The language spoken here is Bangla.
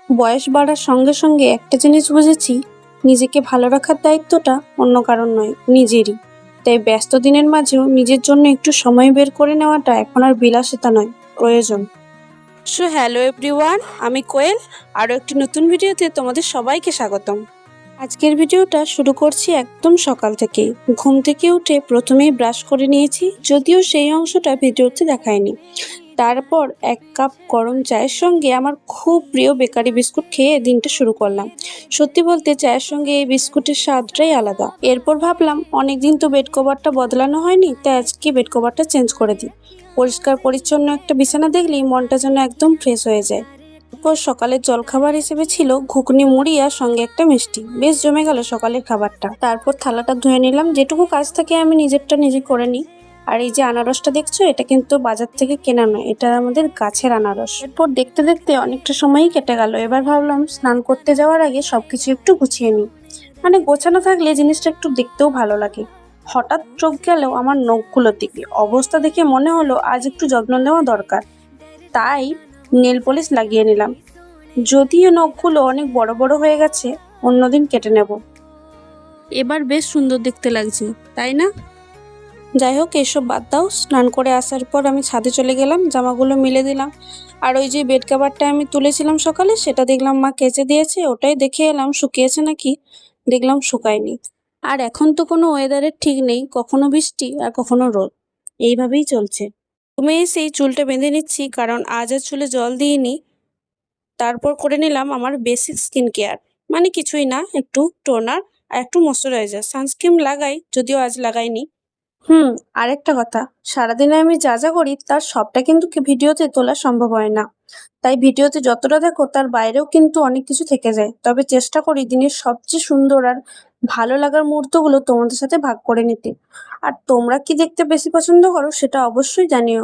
বয়স বাড়ার সঙ্গে সঙ্গে একটা জিনিস বুঝেছি, নিজেকে ভালো রাখার দায়িত্বটা অন্য কারোর নয়, নিজেরই। তাই ব্যস্ত দিনের মাঝেও নিজের জন্য একটু সময় বের করে নেওয়াটা এখন আর বিলাসিতা নয়, প্রয়োজন। হ্যালো এভরিওয়ান, আমি কোয়েল। আরও একটি নতুন ভিডিওতে তোমাদের সবাইকে স্বাগতম। আজকের ভিডিওটা শুরু করছি একদম সকাল থেকেই। ঘুম থেকে উঠে প্রথমেই ব্রাশ করে নিয়েছি, যদিও সেই অংশটা ভিডিওতে দেখায়নি। তারপর এক কাপ গরম চায়ের সঙ্গে আমার খুব প্রিয় বেকারি বিস্কুট খেয়ে দিনটা শুরু করলাম। সত্যি বলতে চায়ের সঙ্গে এই বিস্কুটের স্বাদটাই আলাদা। এরপর ভাবলাম অনেকদিন তো বেড কভারটা বদলানো হয়নি, তাই আজকে বেড কভারটা চেঞ্জ করে দিই। পরিষ্কার পরিচ্ছন্ন একটা বিছানা দেখলেই মনটা যেন একদম ফ্রেশ হয়ে যায়। এরপর সকালের জলখাবার হিসেবে ছিল ঘুগনি মুড়ি আর সঙ্গে একটা মিষ্টি। বেশ জমে গেল সকালের খাবারটা। তারপর থালাটা ধুয়ে নিলাম, যেটুকু কাজ থাকে আমি নিজেরটা নিজে করে নিই। আর এই যে আনারসটা দেখছো, এটা কিন্তু বাজার থেকে কেনা নয়, এটা আমাদের গাছের আনারস। এরপর দেখতে দেখতে অনেকটা সময়ই কেটে গেল। এবার ভাবলাম স্নান করতে যাওয়ার আগে সবকিছু একটু গুছিয়ে নিই। মানে গোছানো থাকলে জিনিসটা একটু দেখতেও ভালো লাগে। হঠাৎ চোখ গেল আমার নখগুলোর দিকে। অবস্থা দেখে মনে হলো আজ একটু যত্ন নেওয়া দরকার। তাই নেল পলিশ লাগিয়ে নিলাম। যদিও নখগুলো অনেক বড় বড় হয়ে গেছে, অন্যদিন কেটে নেব। এবার বেশ সুন্দর দেখতে লাগছে, তাই না? যাই হোক, এসব বাদ দাও। স্নান করে আসার পর আমি ছাদে চলে গেলাম, জামাগুলো মিলে দিলাম। আর ওই যে বেড কাভারটা আমি তুলেছিলাম সকালে, সেটা দেখলাম মা কেচে দিয়েছে। ওটাই দেখে এলাম শুকিয়েছে নাকি। দেখলাম শুকায়নি। আর এখন তো কোনো ওয়েদারের ঠিক নেই, কখনো বৃষ্টি আর কখনো রোদ, এইভাবেই চলছে। তুমি সেই চুলটা বেঁধে নিচ্ছি, কারণ আজ আর চুলে জল দিইনি। তারপর করে নিলাম আমার বেসিক স্কিন কেয়ার। মানে কিছুই না, একটু টোনার আর একটু ময়শ্চারাইজার। সানস্ক্রিন লাগাই, যদিও আজ লাগাইনি। আরেকটা কথা, সারাদিনে আমি যা যা করি তার সবটা কিন্তু ভিডিওতে তোলা সম্ভব হয় না। তাই ভিডিওতে যতটা দেখো তার বাইরেও কিন্তু অনেক কিছু থেকে যায়। তবে চেষ্টা করি দিনের সবচেয়ে সুন্দর আর ভালো লাগার মুহূর্তগুলো তোমাদের সাথে ভাগ করে নিতে। আর তোমরা কি দেখতে বেশি পছন্দ করো সেটা অবশ্যই জানিও।